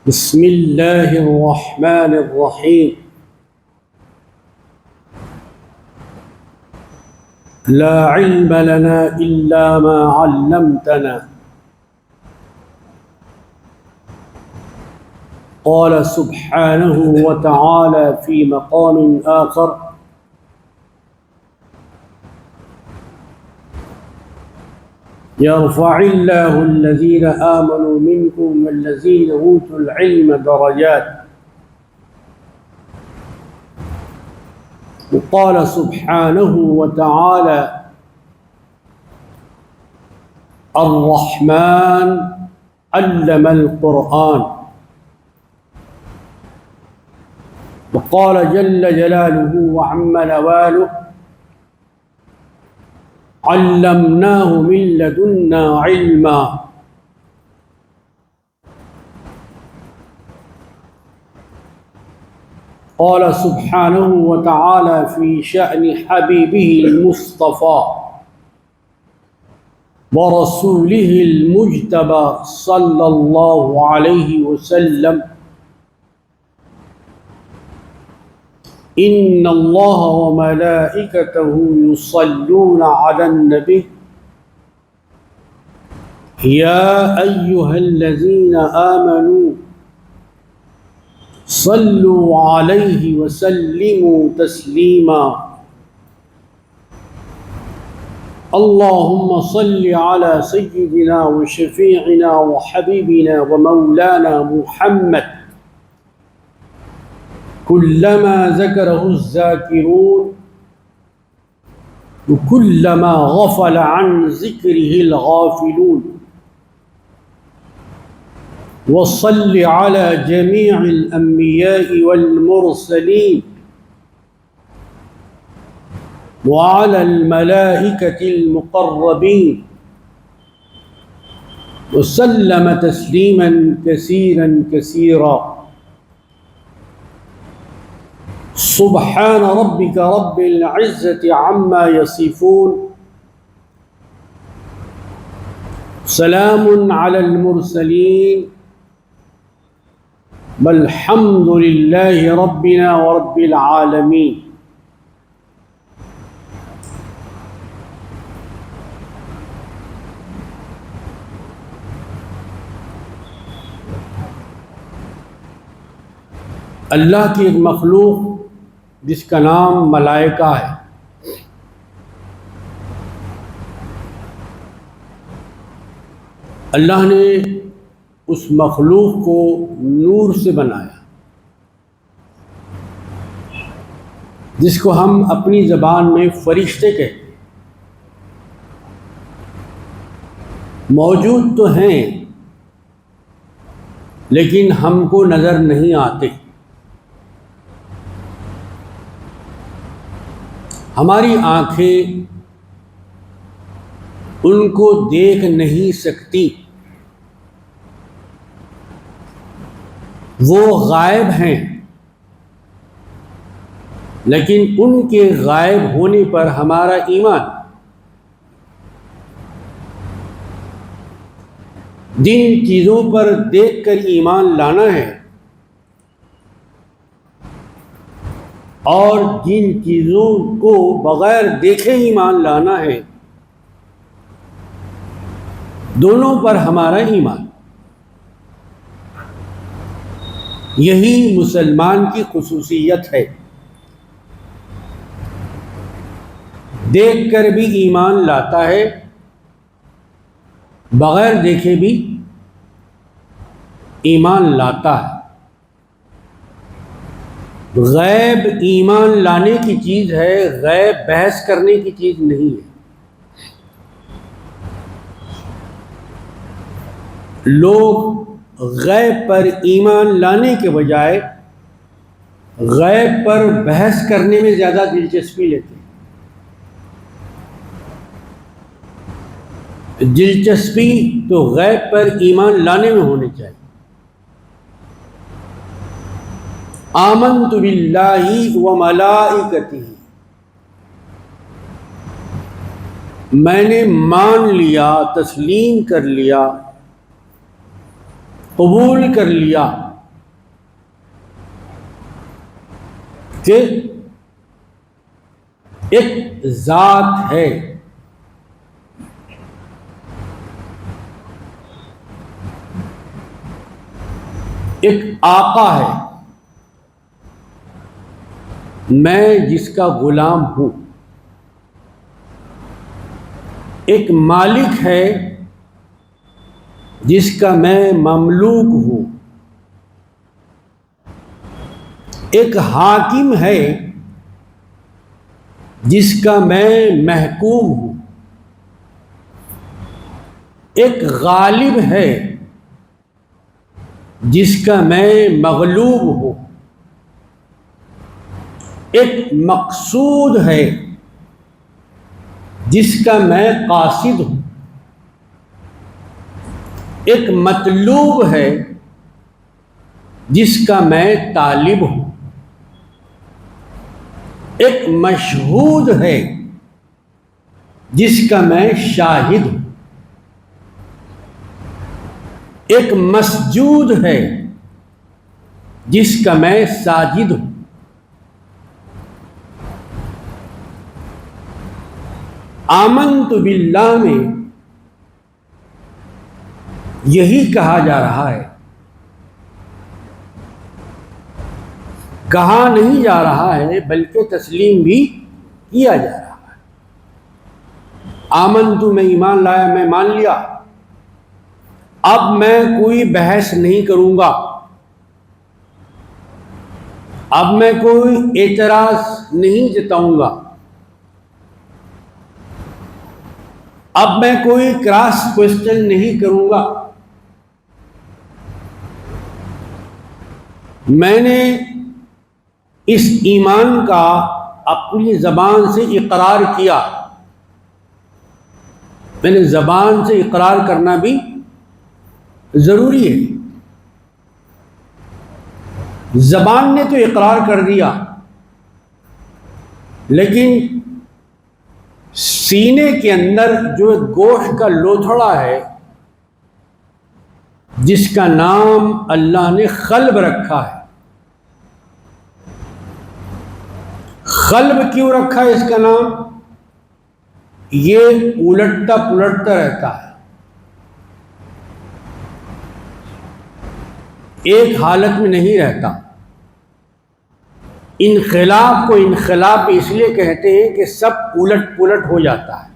بسم اللہ الرحمن الرحیم لا علم لنا الا ما علمتنا قال سبحانه وتعالى في مقام آخر يرفع الله الذين آمنوا منكم والذين أوتوا العلم درجات وقال سبحانه وتعالى الرحمن علم القرآن وقال جل جلاله وعم نواله علمناه من لدنا علما قال سبحانه وتعالى في شأن حبيبه المصطفى ورسوله المجتبى صلى الله عليه وسلم إن الله وملائكته يصلون على النبي يا أيها الذين آمنوا صلوا عليه وسلموا تسليما اللهم صل على سيدنا وشفيعنا وحبيبنا ومولانا محمد كلما ذكره الذاكرون وكلما غفل عن ذكره الغافلون وصل على جميع الأنبياء والمرسلين وعلى الملائكة المقربين وسلم تسليما كثيرا كثيرا سبحان ربك رب العزة عما يصفون سلام على المرسلين والحمد لله ربنا ورب العالمين اللہ کی ایک مخلوق جس کا نام ملائکہ ہے، اللہ نے اس مخلوق کو نور سے بنایا، جس کو ہم اپنی زبان میں فرشتے کہتے ہیں۔ موجود تو ہیں لیکن ہم کو نظر نہیں آتے، ہماری آنکھیں ان کو دیکھ نہیں سکتی، وہ غائب ہیں، لیکن ان کے غائب ہونے پر ہمارا ایمان، جن چیزوں پر دیکھ کر ایمان لانا ہے اور جن چیزوں کو بغیر دیکھے ایمان لانا ہے، دونوں پر ہمارا ایمان۔ یہی مسلمان کی خصوصیت ہے، دیکھ کر بھی ایمان لاتا ہے، بغیر دیکھے بھی ایمان لاتا ہے۔ غیب ایمان لانے کی چیز ہے، غیب بحث کرنے کی چیز نہیں ہے۔ لوگ غیب پر ایمان لانے کے بجائے غیب پر بحث کرنے میں زیادہ دلچسپی لیتے ہیں۔ دلچسپی تو غیب پر ایمان لانے میں ہونی چاہیے۔ آمنت باللہ وملائکتہ، میں نے مان لیا، تسلیم کر لیا قبول کر لیا کہ ایک ذات ہے، ایک آقا ہے، میں جس کا غلام ہوں، ایک مالک ہے جس کا میں مملوک ہوں، ایک حاکم ہے جس کا میں محکوم ہوں، ایک غالب ہے جس کا میں مغلوب ہوں، ایک مقصود ہے جس کا میں قاصد ہوں، ایک مطلوب ہے جس کا میں طالب ہوں، ایک مشہود ہے جس کا میں شاہد ہوں، ایک مسجود ہے جس کا میں ساجد ہوں۔ آمنت باللہ میں یہی کہا جا رہا ہے، کہا نہیں جا رہا ہے بلکہ تسلیم بھی کیا جا رہا ہے۔ آمنت میں ایمان لایا، میں مان لیا، اب میں کوئی بحث نہیں کروں گا، اب میں کوئی اعتراض نہیں جتاؤں گا، اب میں کوئی کراس کوشچن نہیں کروں گا، میں نے اس ایمان کا اپنی زبان سے اقرار کیا۔ میں نے زبان سے اقرار کرنا بھی ضروری ہے، زبان نے تو اقرار کر دیا، لیکن سینے کے اندر جو گوشت کا لوتھڑا ہے جس کا نام اللہ نے قلب رکھا ہے، قلب کیوں رکھا ہے اس کا نام؟ یہ الٹتا پلٹتا رہتا ہے، ایک حالت میں نہیں رہتا۔ انقلاب کو انقلاب اس لیے کہتے ہیں کہ سب الٹ پلٹ ہو جاتا ہے۔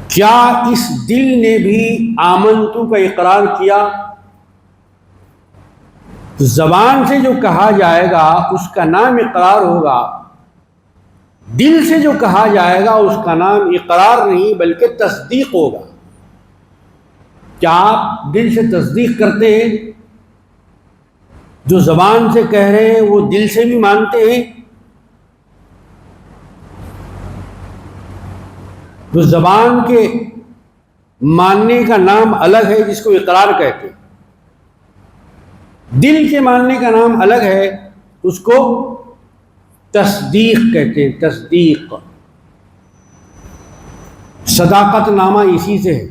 کیا اس دل نے بھی آمنتو کا اقرار کیا؟ تو زبان سے جو کہا جائے گا اس کا نام اقرار ہوگا، دل سے جو کہا جائے گا اس کا نام اقرار نہیں بلکہ تصدیق ہوگا۔ کیا آپ دل سے تصدیق کرتے ہیں؟ جو زبان سے کہہ رہے ہیں وہ دل سے بھی مانتے ہیں؟ تو زبان کے ماننے کا نام الگ ہے جس کو اقرار کہتے ہیں، دل کے ماننے کا نام الگ ہے، اس کو تصدیق کہتے ہیں۔ تصدیق، صداقت نامہ اسی سے ہے۔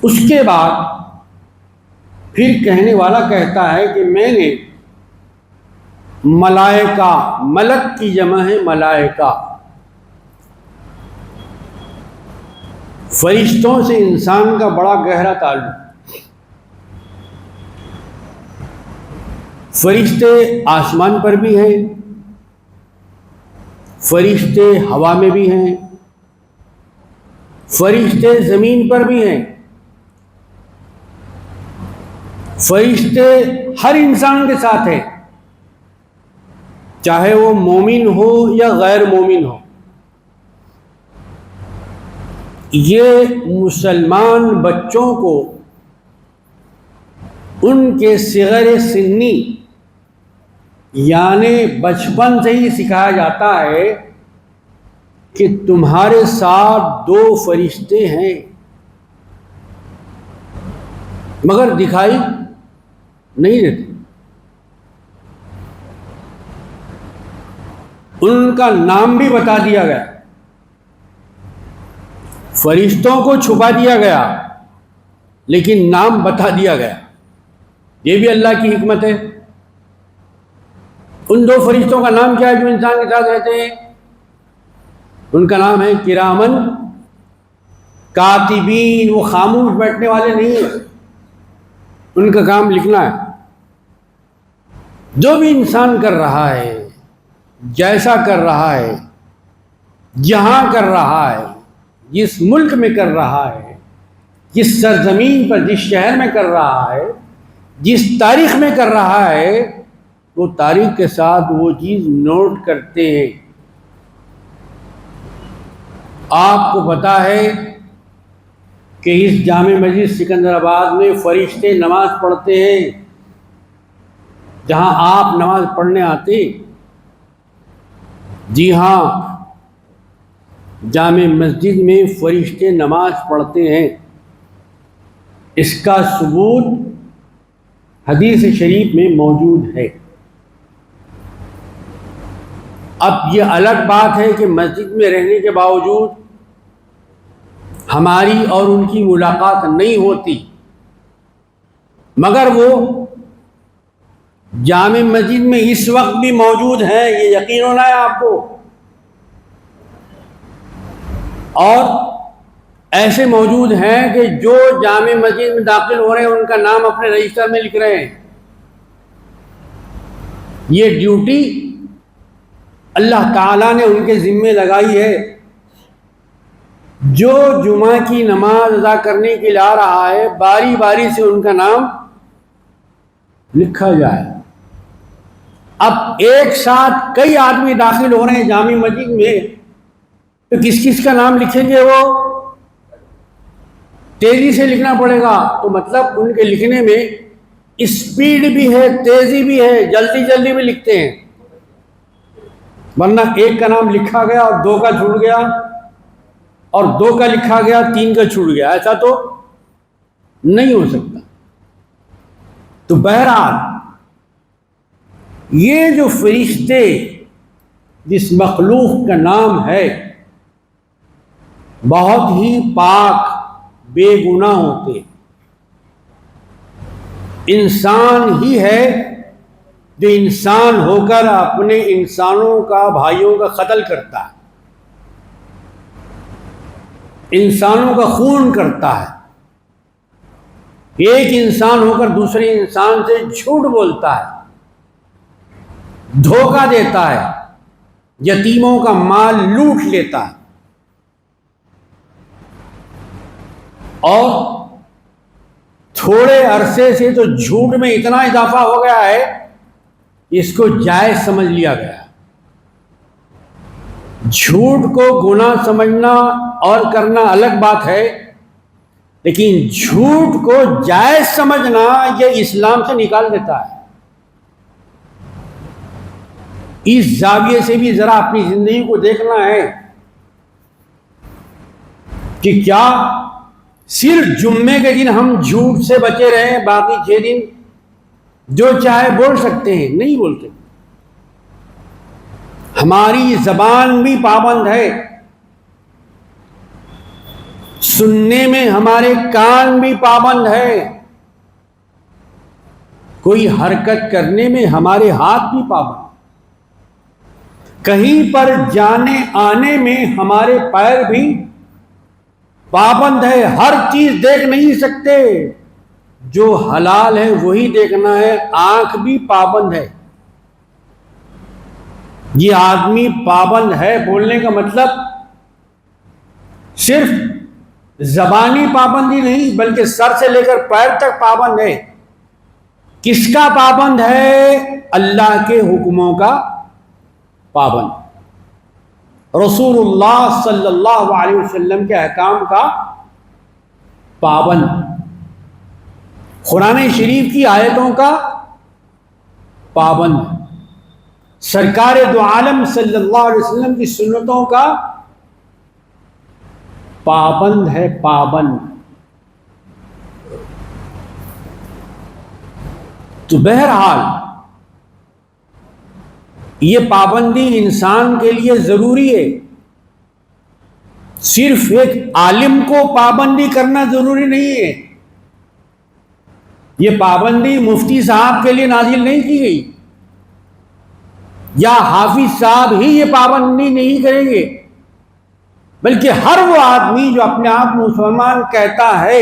اس کے بعد پھر کہنے والا کہتا ہے کہ میں نے ملائکہ، ملک کی جمع ہے ملائکہ، فرشتوں سے انسان کا بڑا گہرا تعلق۔ فرشتے آسمان پر بھی ہیں، فرشتے ہوا میں بھی ہیں، فرشتے زمین پر بھی ہیں، فرشتے ہر انسان کے ساتھ ہیں، چاہے وہ مومن ہو یا غیر مومن ہو۔ یہ مسلمان بچوں کو ان کے صغر سنی یعنی بچپن سے ہی سکھایا جاتا ہے کہ تمہارے ساتھ دو فرشتے ہیں، مگر دکھائی نہیں دیتے۔ ان کا نام بھی بتا دیا گیا، فرشتوں کو چھپا دیا گیا لیکن نام بتا دیا گیا۔ یہ بھی اللہ کی حکمت ہے۔ ان دو فرشتوں کا نام کیا ہے جو انسان کے ساتھ رہتے ہیں؟ ان کا نام ہے کرامن کاتبین۔ وہ خاموش بیٹھنے والے نہیں ہیں، ان کا کام لکھنا ہے۔ جو بھی انسان کر رہا ہے، جیسا کر رہا ہے، جہاں کر رہا ہے، جس ملک میں کر رہا ہے، جس سرزمین پر، جس شہر میں کر رہا ہے، جس تاریخ میں کر رہا ہے، وہ تاریخ کے ساتھ وہ چیز نوٹ کرتے ہیں۔ آپ کو پتا ہے کہ اس جامع مسجد سکندرآباد میں فرشتے نماز پڑھتے ہیں، جہاں آپ نماز پڑھنے آتے؟ جی ہاں، جامع مسجد میں فرشتے نماز پڑھتے ہیں۔ اس کا ثبوت حدیث شریف میں موجود ہے۔ اب یہ الگ بات ہے کہ مسجد میں رہنے کے باوجود ہماری اور ان کی ملاقات نہیں ہوتی، مگر وہ جامع مسجد میں اس وقت بھی موجود ہیں، یہ یقین ہونا ہے آپ کو۔ اور ایسے موجود ہیں کہ جو جامع مسجد میں داخل ہو رہے ہیں ان کا نام اپنے رجسٹر میں لکھ رہے ہیں۔ یہ ڈیوٹی اللہ تعالیٰ نے ان کے ذمے لگائی ہے۔ جو جمعہ کی نماز ادا کرنے کے لیے آ رہا ہے، باری باری سے ان کا نام لکھا جائے۔ اب ایک ساتھ کئی آدمی داخل ہو رہے ہیں جامع مسجد میں، تو کس کس کا نام لکھیں گے؟ وہ تیزی سے لکھنا پڑے گا، تو مطلب ان کے لکھنے میں اسپیڈ بھی ہے، تیزی بھی ہے، جلدی جلدی بھی لکھتے ہیں۔ ورنہ ایک کا نام لکھا گیا اور دو کا چھوٹ گیا، اور دو کا لکھا گیا تین کا چھوٹ گیا، ایسا تو نہیں ہو سکتا۔ تو بہرحال یہ جو فرشتے، جس مخلوق کا نام ہے، بہت ہی پاک، بے گناہ ہوتے ہیں۔ انسان ہی ہے جو انسان ہو کر اپنے انسانوں کا، بھائیوں کا قتل کرتا ہے، انسانوں کا خون کرتا ہے، ایک انسان ہو کر دوسرے انسان سے جھوٹ بولتا ہے، دھوکہ دیتا ہے، یتیموں کا مال لوٹ لیتا ہے، اور تھوڑے عرصے سے تو جھوٹ میں اتنا اضافہ ہو گیا ہے، اس کو جائز سمجھ لیا گیا۔ جھوٹ کو گناہ سمجھنا اور کرنا الگ بات ہے، لیکن جھوٹ کو جائز سمجھنا یہ اسلام سے نکال دیتا ہے۔ اس زاویے سے بھی ذرا اپنی زندگی کو دیکھنا ہے کہ کیا صرف جمعے کے دن ہم جھوٹ سے بچے رہیں، باقی 6 دن جو چاہے بول سکتے ہیں؟ نہیں بولتے۔ ہماری زبان بھی پابند ہے، سننے میں ہمارے کان بھی پابند ہے، کوئی حرکت کرنے میں ہمارے ہاتھ بھی پابند، کہیں پر جانے آنے میں ہمارے پیر بھی پابند ہے۔ ہر چیز دیکھ نہیں سکتے، جو حلال ہے وہی دیکھنا ہے۔ آنکھ بھی پابند ہے۔ یہ آدمی پابند ہے، بولنے کا مطلب صرف زبانی پابندی نہیں بلکہ سر سے لے کر پیر تک پابند ہے۔ کس کا پابند ہے؟ اللہ کے حکموں کا پابند، رسول اللہ صلی اللہ علیہ وسلم کے احکام کا پابند، قرآن شریف کی آیتوں کا پابند، سرکار دو عالم صلی اللہ علیہ وسلم کی سنتوں کا پابند ہے، پابند۔ تو بہرحال یہ پابندی انسان کے لیے ضروری ہے. صرف ایک عالم کو پابندی کرنا ضروری نہیں ہے. یہ پابندی مفتی صاحب کے لیے نازل نہیں کی گئی، یا حافظ صاحب ہی یہ پابندی نہیں کریں گے، بلکہ ہر وہ آدمی جو اپنے آپ مسلمان کہتا ہے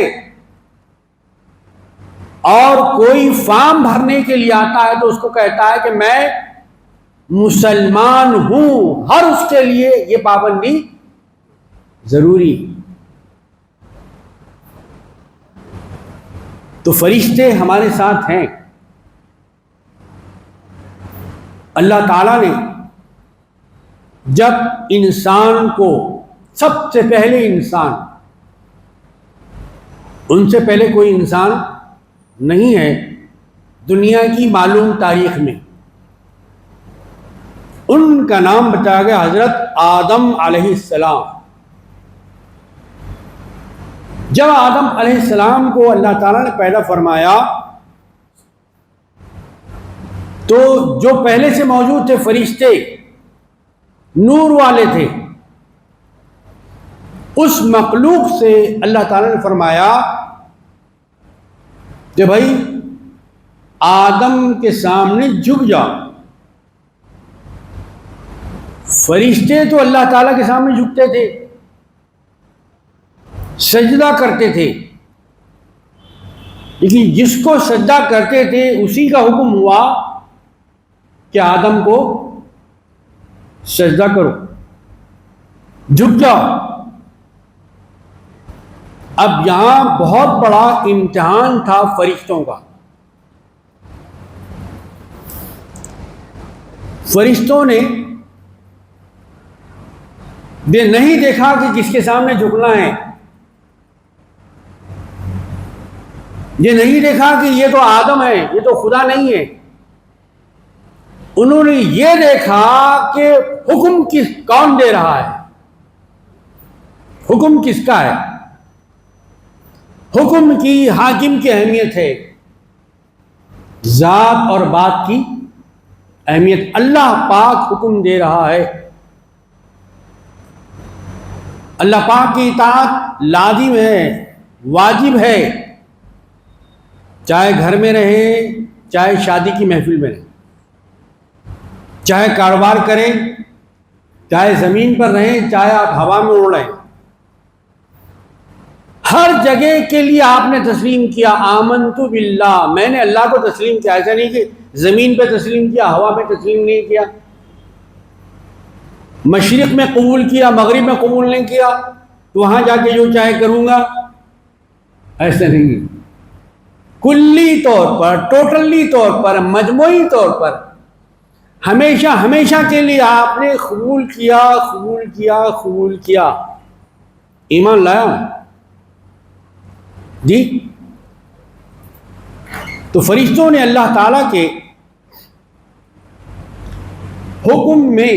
اور کوئی فارم بھرنے کے لیے آتا ہے تو اس کو کہتا ہے کہ میں مسلمان ہوں، ہر اس کے لیے یہ پابندی ضروری. تو فرشتے ہمارے ساتھ ہیں. اللہ تعالیٰ نے جب انسان کو، سب سے پہلے انسان، ان سے پہلے کوئی انسان نہیں ہے دنیا کی معلوم تاریخ میں، ان کا نام بتایا گیا حضرت آدم علیہ السلام. جب آدم علیہ السلام کو اللہ تعالیٰ نے پیدا فرمایا تو جو پہلے سے موجود تھے فرشتے، نور والے تھے، اس مخلوق سے اللہ تعالیٰ نے فرمایا کہ بھائی آدم کے سامنے جھک جاؤ. فرشتے تو اللہ تعالیٰ کے سامنے جھکتے تھے، سجدہ کرتے تھے، لیکن جس کو سجدہ کرتے تھے اسی کا حکم ہوا کہ آدم کو سجدہ کرو، جھک جاؤ. اب یہاں بہت بڑا امتحان تھا فرشتوں کا. فرشتوں نے یہ نہیں دیکھا کہ کس کے سامنے جھکنا ہے، یہ نہیں دیکھا کہ یہ تو آدم ہے، یہ تو خدا نہیں ہے. انہوں نے یہ دیکھا کہ حکم کون دے رہا ہے، حکم کس کا ہے. حکم کی، حاکم کی اہمیت ہے، ذات اور بات کی اہمیت. اللہ پاک حکم دے رہا ہے، اللہ پاک کی اطاعت لازم ہے، واجب ہے، چاہے گھر میں رہے، چاہے شادی کی محفل میں رہے، چاہے کاروبار کریں، چاہے زمین پر رہیں، چاہے آپ ہوا میں اڑ رہے ہیں. ہر جگہ کے لیے آپ نے تسلیم کیا، آمنت باللہ، میں نے اللہ کو تسلیم کیا. ایسا نہیں کہ زمین پہ تسلیم کیا، ہوا میں تسلیم نہیں کیا، مشرق میں قبول کیا، مغرب میں قبول نہیں کیا تو وہاں جا کے جو چاہے کروں گا، ایسا نہیں. کلی طور پر، ٹوٹلی طور پر، مجموعی طور پر ہمیشہ ہمیشہ کے لیے آپ نے قبول کیا، قبول کیا، قبول کیا. ایمان لایا جی. تو فرشتوں نے اللہ تعالیٰ کے حکم میں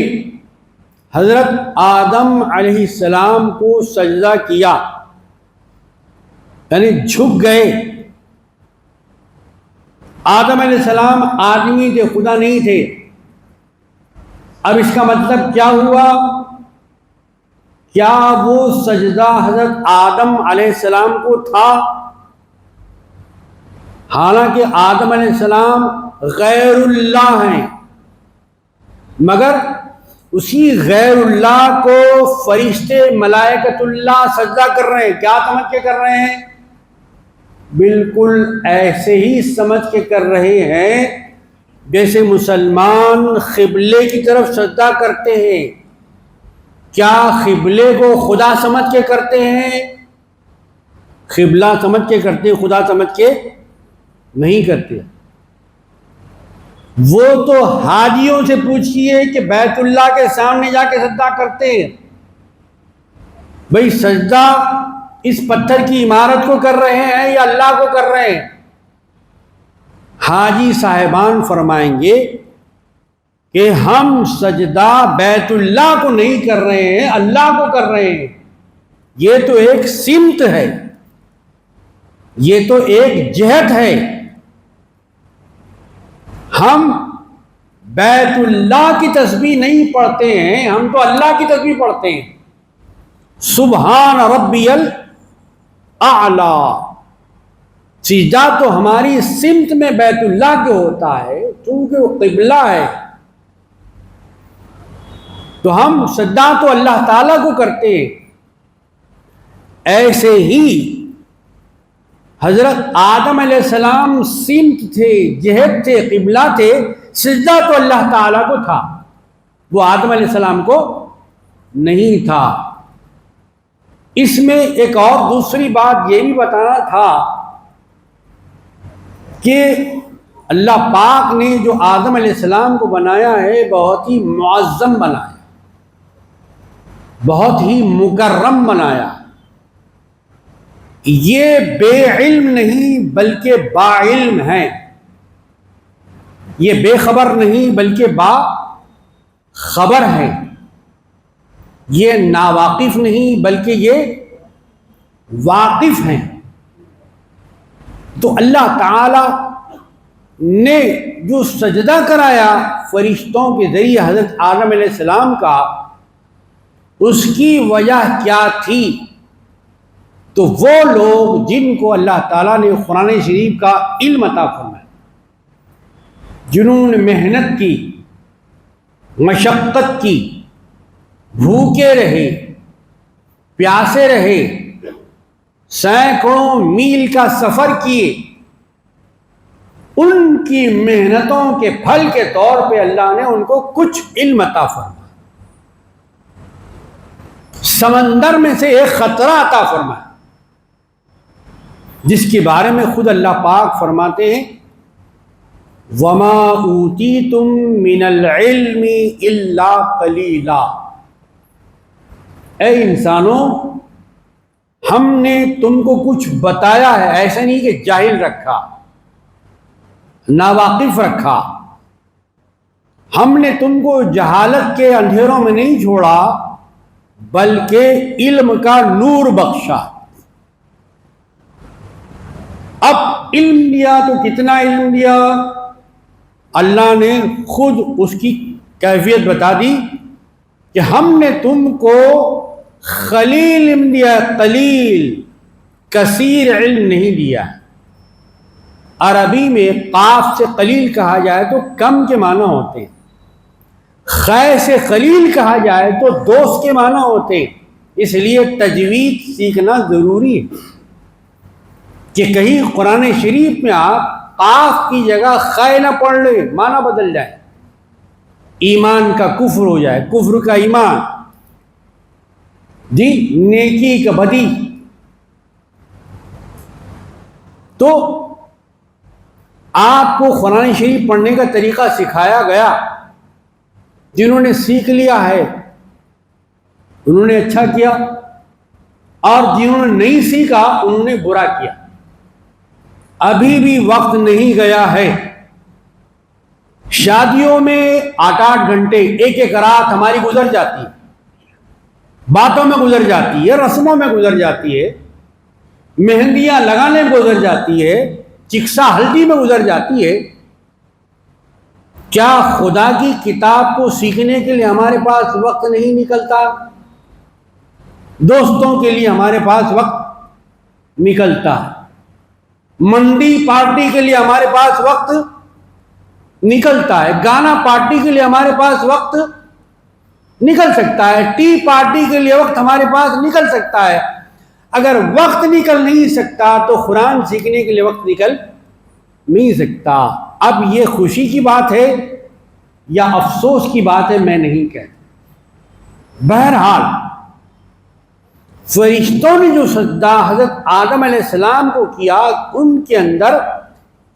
حضرت آدم علیہ السلام کو سجدہ کیا، یعنی جھک گئے. آدم علیہ السلام آدمی تھے، خدا نہیں تھے. اب اس کا مطلب کیا ہوا؟ کیا وہ سجدہ حضرت آدم علیہ السلام کو تھا؟ حالانکہ آدم علیہ السلام غیر اللہ ہیں، مگر اسی غیر اللہ کو فرشتے ملائکۃ اللہ سجدہ کر رہے ہیں. کیا سمجھ کے کر رہے ہیں؟ بالکل ایسے ہی سمجھ کے کر رہے ہیں جیسے مسلمان قبلے کی طرف سجدہ کرتے ہیں. کیا قبلے کو خدا سمجھ کے کرتے ہیں؟ قبلہ سمجھ کے کرتے ہیں، خدا سمجھ کے نہیں کرتے. وہ تو حاجیوں سے پوچھئے کہ بیت اللہ کے سامنے جا کے سجدہ کرتے ہیں. بھئی سجدہ اس پتھر کی عمارت کو کر رہے ہیں یا اللہ کو کر رہے ہیں؟ حاجی صاحبان فرمائیں گے کہ ہم سجدہ بیت اللہ کو نہیں کر رہے ہیں، اللہ کو کر رہے ہیں. یہ تو ایک سمت ہے، یہ تو ایک جہت ہے. ہم بیت اللہ کی تسبیح نہیں پڑھتے ہیں، ہم تو اللہ کی تسبیح پڑھتے ہیں. سبحان ربی الاعلی. سجدہ تو ہماری سمت میں بیت اللہ کے ہوتا ہے چونکہ وہ قبلہ ہے، تو ہم سجدہ تو اللہ تعالیٰ کو کرتے ہیں. ایسے ہی حضرت آدم علیہ السلام سمت تھے، جہت تھے، قبلہ تھے، سجدہ تو اللہ تعالیٰ کو تھا، وہ آدم علیہ السلام کو نہیں تھا. اس میں ایک اور دوسری بات یہ بھی بتانا تھا کہ اللہ پاک نے جو آدم علیہ السلام کو بنایا ہے بہت ہی معظم بنایا، بہت ہی مکرم بنایا. یہ بے علم نہیں بلکہ با علم ہے، یہ بے خبر نہیں بلکہ با خبر ہے، یہ ناواقف نہیں بلکہ یہ واقف ہیں. تو اللہ تعالی نے جو سجدہ کرایا فرشتوں کے ذریعے حضرت آدم علیہ السلام کا، اس کی وجہ کیا تھی؟ تو وہ لوگ جن کو اللہ تعالیٰ نے قرآن شریف کا علم عطا فرمایا، جنہوں نے محنت کی، مشقت کی، بھوکے رہے، پیاسے رہے، سینکڑوں میل کا سفر کیے، ان کی محنتوں کے پھل کے طور پہ اللہ نے ان کو کچھ علم عطا فرمایا. سمندر میں سے ایک خطرہ عطا فرمایا جس کے بارے میں خود اللہ پاک فرماتے ہیں وَمَا أُوتِيتُم مِّنَ الْعِلْمِ إِلَّا قَلِيلًا. اے انسانوں، ہم نے تم کو کچھ بتایا ہے، ایسا نہیں کہ جاہل رکھا، ناواقف رکھا. ہم نے تم کو جہالت کے اندھیروں میں نہیں چھوڑا بلکہ علم کا نور بخشا. اب علم دیا تو کتنا علم دیا؟ اللہ نے خود اس کی کیفیت بتا دی کہ ہم نے تم کو قلیل علم دیا، قلیل، کثیر علم نہیں دیا. عربی میں قاف سے قلیل کہا جائے تو کم کے معنی ہوتے ہیں، خے سے قلیل کہا جائے تو دوست کے معنی ہوتے ہیں. اس لیے تجوید سیکھنا ضروری ہے کہ کہیں قرآن شریف میں آپ قاف کی جگہ خے نہ پڑھ لیں، معنی بدل جائے، ایمان کا کفر ہو جائے، کفر کا ایمان، جی نیکی کا بدی. تو آپ کو قرآن شریف پڑھنے کا طریقہ سکھایا گیا. جنہوں نے سیکھ لیا ہے انہوں نے اچھا کیا، اور جنہوں نے نہیں سیکھا انہوں نے برا کیا. ابھی بھی وقت نہیں گیا ہے. شادیوں میں 8-8 گھنٹے، ایک رات ہماری گزر جاتی ہے، باتوں میں گزر جاتی ہے، رسموں میں گزر جاتی ہے، مہندیاں لگانے میں گزر جاتی ہے، چکسا ہلدی میں گزر جاتی ہے. کیا خدا کی کتاب کو سیکھنے کے لیے ہمارے پاس وقت نہیں نکلتا؟ دوستوں کے لیے ہمارے پاس وقت نکلتا، منڈی پارٹی کے لیے ہمارے پاس وقت نکلتا ہے، گانا پارٹی کے لیے ہمارے پاس وقت نکل سکتا ہے، ٹی پارٹی کے لیے وقت ہمارے پاس نکل سکتا ہے. اگر وقت نکل نہیں سکتا تو قرآن سیکھنے کے لیے وقت نکل نہیں سکتا. اب یہ خوشی کی بات ہے یا افسوس کی بات ہے میں نہیں کہتا. بہرحال فرشتوں نے جو سجدہ حضرت آدم علیہ السلام کو کیا ان کے اندر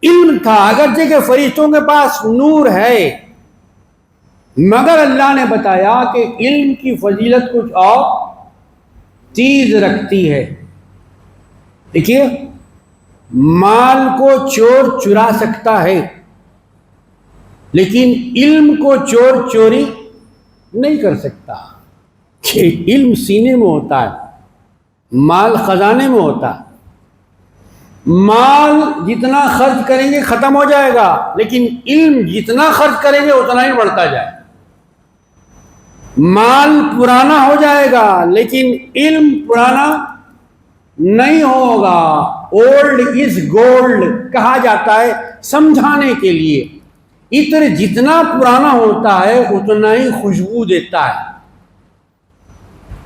علم تھا، اگرچہ کہ فرشتوں کے پاس نور ہے، مگر اللہ نے بتایا کہ علم کی فضیلت کچھ اور چیز رکھتی ہے. دیکھیے، مال کو چور چرا سکتا ہے لیکن علم کو چور چوری نہیں کر سکتا. کہ علم سینے میں ہوتا ہے، مال خزانے میں ہوتا ہے. مال جتنا خرچ کریں گے ختم ہو جائے گا، لیکن علم جتنا خرچ کریں گے اتنا ہی بڑھتا جائے۔ مال پرانا ہو جائے گا لیکن علم پرانا نہیں ہوگا۔ اولڈ از گولڈ کہا جاتا ہے سمجھانے کے لیے۔ عطر جتنا پرانا ہوتا ہے اتنا ہی خوشبو دیتا ہے۔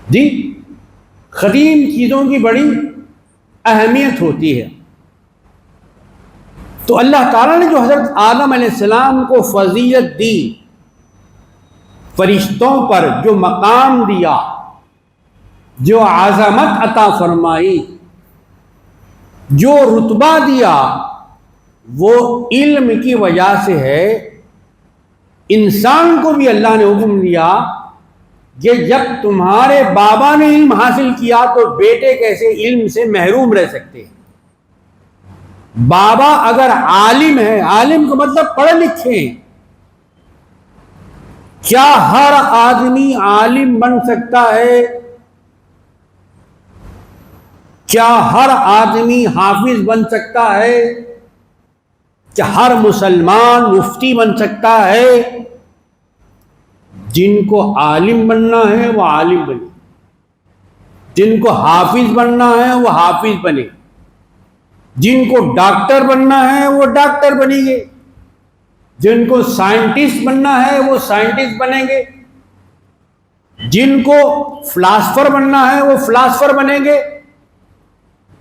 جی، قدیم چیزوں کی بڑی اہمیت ہوتی ہے۔ تو اللہ تعالیٰ نے جو حضرت آدم علیہ السلام کو فضیلت دی، فرشتوں پر جو مقام دیا، جو عظمت عطا فرمائی، جو رتبہ دیا، وہ علم کی وجہ سے ہے۔ انسان کو بھی اللہ نے حکم دیا کہ جب تمہارے بابا نے علم حاصل کیا تو بیٹے کیسے علم سے محروم رہ سکتے ہیں؟ بابا اگر عالم ہے، عالم کا مطلب پڑھے لکھے ہیں، کیا ہر آدمی عالم بن سکتا ہے؟ کیا ہر آدمی حافظ بن سکتا ہے؟ کیا ہر مسلمان مفتی بن سکتا ہے؟ جن کو عالم بننا ہے وہ عالم بنے، جن کو حافظ بننا ہے وہ حافظ بنے، جن کو ڈاکٹر بننا ہے وہ ڈاکٹر بنیں گے، جن کو سائنٹسٹ بننا ہے وہ سائنٹسٹ بنیں گے، جن کو فلاسفر بننا ہے وہ فلاسفر بنیں گے۔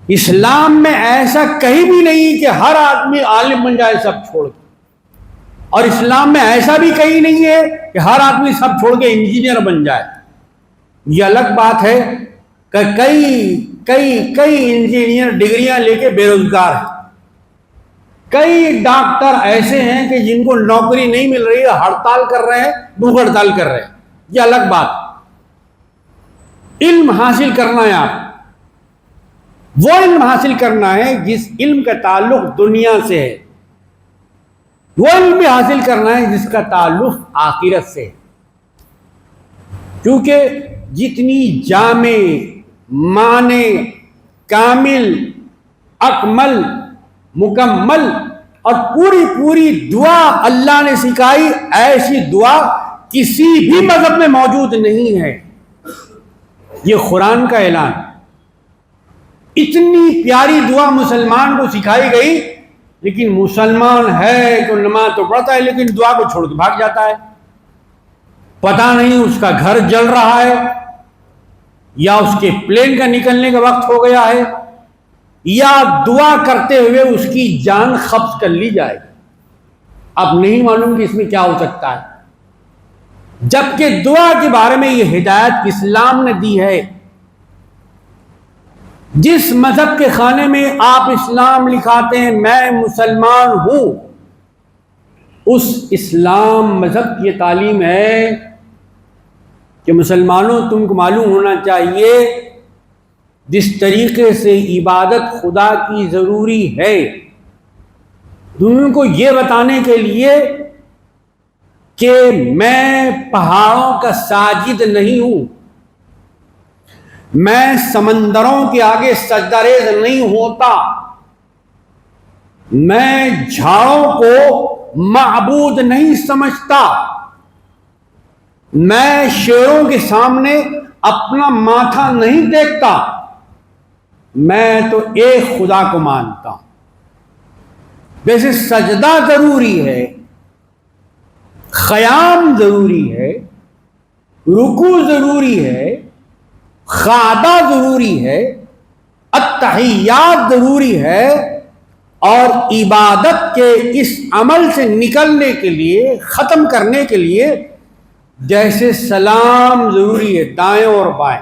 اسلام میں ایسا کہیں بھی نہیں کہ ہر آدمی عالم بن جائے سب چھوڑ کے، اور اسلام میں ایسا بھی کہیں نہیں ہے کہ ہر آدمی سب چھوڑ کے انجینئر بن جائے۔ یہ الگ بات ہے کہ کئی انجینئر ڈگریاں لے کے بے روزگار ہیں، کئی ڈاکٹر ایسے ہیں کہ جن کو نوکری نہیں مل رہی ہے، ہڑتال کر رہے ہیں، بھوک ہڑتال کر رہے ہیں۔ یہ الگ بات۔ علم حاصل کرنا ہے، آپ وہ علم حاصل کرنا ہے جس علم کا تعلق دنیا سے ہے، وہ علم بھی حاصل کرنا ہے جس کا تعلق آخرت سے ہے۔ کیونکہ جتنی جامع، معنی، کامل، اکمل، مکمل اور پوری دعا اللہ نے سکھائی، ایسی دعا کسی بھی مذہب میں موجود نہیں ہے۔ یہ قرآن کا اعلان۔ اتنی پیاری دعا مسلمان کو سکھائی گئی، لیکن مسلمان ہے تو نماز تو پڑھتا ہے لیکن دعا کو چھوڑ کے بھاگ جاتا ہے۔ پتہ نہیں اس کا گھر جل رہا ہے، یا اس کے پلین کا نکلنے کا وقت ہو گیا ہے، یا دعا کرتے ہوئے اس کی جان قبض کر لی جائے گی۔ اب نہیں معلوم کہ اس میں کیا ہو سکتا ہے، جبکہ دعا کے بارے میں یہ ہدایت اسلام نے دی ہے۔ جس مذہب کے خانے میں آپ اسلام لکھاتے ہیں میں مسلمان ہوں، اس اسلام مذہب کی یہ تعلیم ہے کہ مسلمانوں تم کو معلوم ہونا چاہیے جس طریقے سے عبادت خدا کی ضروری ہے، تم کو یہ بتانے کے لیے کہ میں پہاڑوں کا ساجد نہیں ہوں، میں سمندروں کے آگے سجدہ ریز نہیں ہوتا، میں جھاڑوں کو معبود نہیں سمجھتا، میں شیروں کے سامنے اپنا ماتھا نہیں دیکھتا، میں تو ایک خدا کو مانتا ہوں۔ ویسے سجدہ ضروری ہے، قیام ضروری ہے، رکوع ضروری ہے، خادہ ضروری ہے، التحیات ضروری ہے، اور عبادت کے اس عمل سے نکلنے کے لیے، ختم کرنے کے لیے جیسے سلام ضروری ہے دائیں اور بائیں،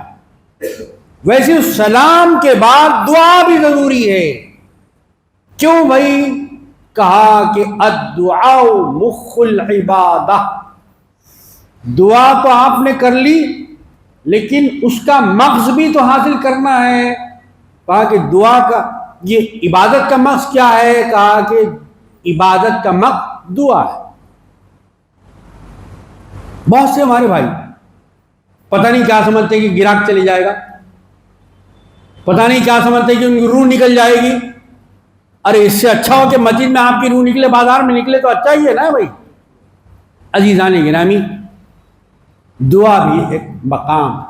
ویسے اس سلام کے بعد دعا بھی ضروری ہے۔ کیوں بھائی؟ کہا کہ الدعاء مخ العبادہ، دعا تو آپ نے کر لی لیکن اس کا مغز بھی تو حاصل کرنا ہے۔ کہا کہ دعا کا یہ عبادت کا مغز کیا ہے؟ کہا کہ عبادت کا مغز دعا ہے۔ بہت سے ہمارے بھائی پتہ نہیں کیا سمجھتے کہ گراہک چلے جائے گا، پتہ نہیں کیا سمجھتے کہ ان کی روح نکل جائے گی، ارے اس سے اچھا ہو کہ مسجد میں آپ کی روح نکلے، بازار میں نکلے تو اچھا ہی ہے نا بھائی۔ عزیزان گرامی، دعا بھی ایک مقام،